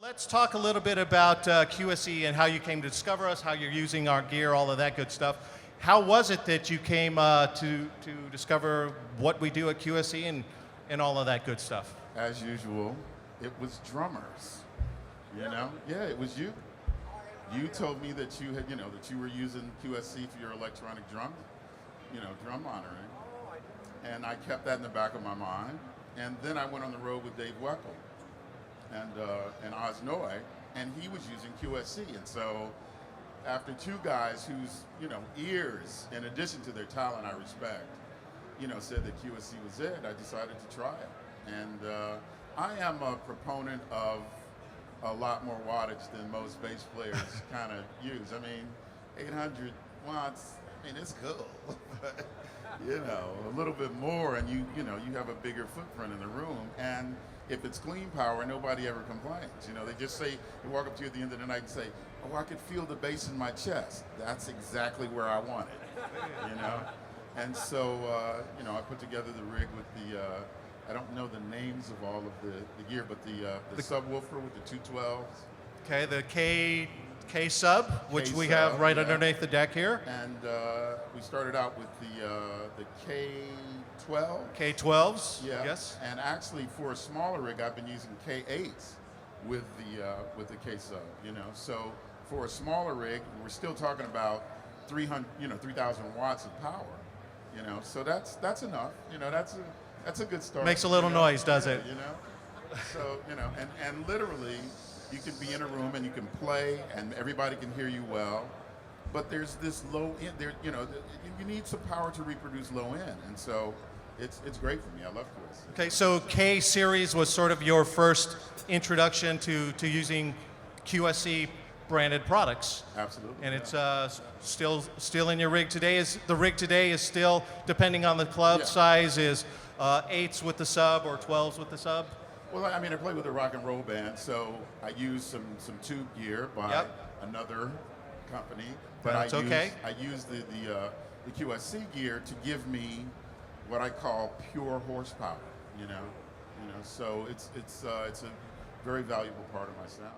Let's talk a little bit about QSC and how you came to discover us, how you're using our gear, all of that good stuff. How was it that you came to discover what we do at QSC and all of that good stuff? As usual, it was drummers. You know? Yeah, it was you. You told me that you had, that you were using QSC for your electronic drum, drum monitoring. And I kept that in the back of my mind. And then I went on the road with Dave Weckl and Oz Noy, and he was using QSC. And so after two guys whose, ears, in addition to their talent I respect, said that QSC was it, I decided to try it. And I am a proponent of a lot more wattage than most bass players kind of use. I mean, 800 watts, it's cool. But, a little bit more and you have a bigger footprint in the room. And if it's clean power, nobody ever complains. They just say, they walk up to you at the end of the night and say, oh, I could feel the bass in my chest. That's exactly where I want it, And so, I put together the rig with the, I don't know the names of all of the gear, but the subwoofer with the 212s. Okay, the K sub, which we have right underneath the deck here. And we started out with the K12. K12s, yeah. yes. And actually, for a smaller rig, I've been using K8s with the K sub. So for a smaller rig, we're still talking about 3,000 watts of power. So that's enough. That's a good start. Makes a little noise, does it? So and literally, you can be in a room and you can play and everybody can hear you well, but there's this low end there. You need some power to reproduce low end, and so it's great for me. I love QSC. Okay, so K series was sort of your first introduction to using QSC branded products. Absolutely. And it's still in your rig today. The rig today is still, depending on the club size, is 8s with the sub or 12s with the sub. Well, I play with a rock and roll band, so I use some tube gear by another company. But That's okay. I use the QSC gear to give me what I call pure horsepower. So it's a very valuable part of my sound.